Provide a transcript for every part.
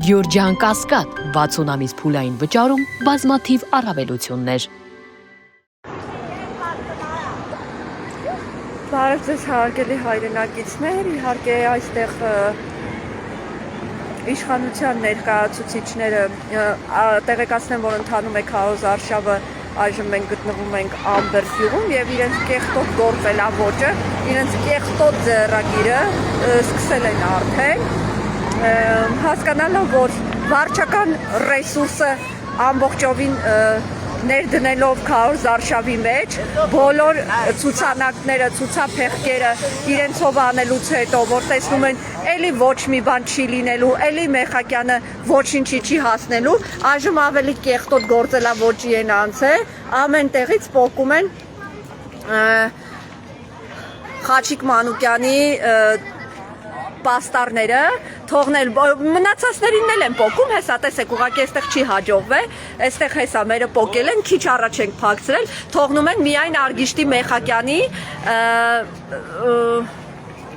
Գյորջյան Կասկադ 60 ամիս փուլային վճարում բազմաթիվ առավելություններ։ Բարև ձեզ հարգելի հայրենակիցներ, իհարկե այստեղ իշխանության ներկայացուցիչները տեղեկացնեն, որ ընթանում է քարոզ արշավը, այժմ մենք գտնվում ենք Ամբեր գյուղում եւ իրենց կեղտոտ գործելավոճը, իրենց կեղտոտ ձեռագիրը սկսել են արդեն, հասկանալով, որ վարչական ռեսուրսը ամբողջովին ներդնելով քարոզ արշավի մեջ, բոլոր ցուցանակները, ցուցափեղկերը իրենցով անելուց հետո, որ տեսնում են էլի ոչ մի բան չի լինելու, էլի Մեխակյանը ոչինչի չի հասնելու, այժմ ավելի կեղտոտ գործելավոճի են անցել, ամեն տեղից պոկում են Խաչիկ Մանուկյանի պաստառները թողնել, մնացածներին էլ են պոկում, հեսա տեսեք, ուղղակի այստեղ չի հաջողվել, այստեղ հեսա մերը պոկել են, քիչ առաջ ենք փակցրել, թողնում են միայն Արգիշտի Մեխակյանի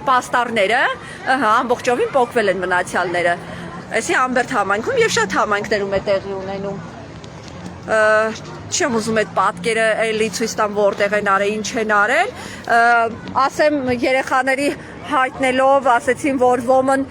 պաստառները, ամբողջովին պոկվել են մնացյալները, այսի Ամբերտ համայնքում եւ շատ համայնքներում է տեղի ունենում, չեմ ուզում այդ պատկերը էլի ցույց տամ որտեղ են արել, ինչ են արել, ասեմ երեխաների հայտնելով, ասեցին, որ ոմն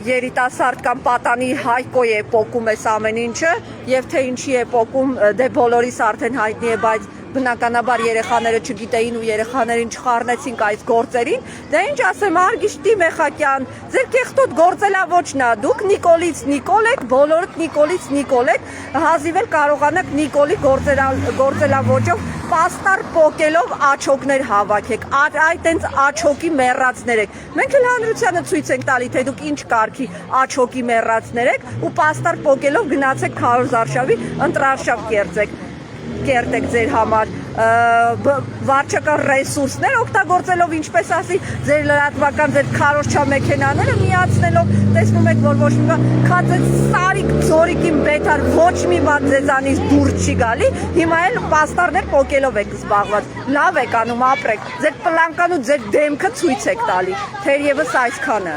երիտասարդ կամ պատանի Հայկո է պոկում էս ամեն ինչը եւ թե ինչի է պոկում, դե բոլորիս արդեն հայտնի է, բայց բնականաբար երեխաները չգիտեին ու երեխաներին չխառնեցինք այս գործերին, դե ինչ ասեմ, Արգիշտի Մեխակյան, ձեր կեղտոտ գործելավոճն ա, դուք Նիկոլից Նիկոլ եք, բոլորդ Նիկոլից Նիկոլ եք, հազիվ էլ կարողանաք Նիկոլի գործելավոճով պաստառ պոկելով աչոկներ հավաքեք, այտենց աչոկի մեռածներ եք, մենք էլ հանրությանը ցույց ենք տալի, թե դուք ինչ կարգի աչոկի մեռածներ եք ու պաստառ պոկելով գնացեք քարոզ արշավի ընտրարշավ կերտեք ձեր համար վարչական ռեսուրսներ օգտագործելով, ինչպես ասի, ձեր լրատվական, ձեր քարոզչա մեքենաները միացնելով, տեսնում եք, որ ոչ մի բան, քացեց սարիկ ձորիկին բետար, ոչ մի բան ձեզանից դուր չի գալի, հիմա էլ պաստառներ պոկելով եք զբաղված, լավ եք անում, ապրեք, ձեր պլանկան ու ձեր դեմքը ցույց եք տալի, թերևս այսքանը։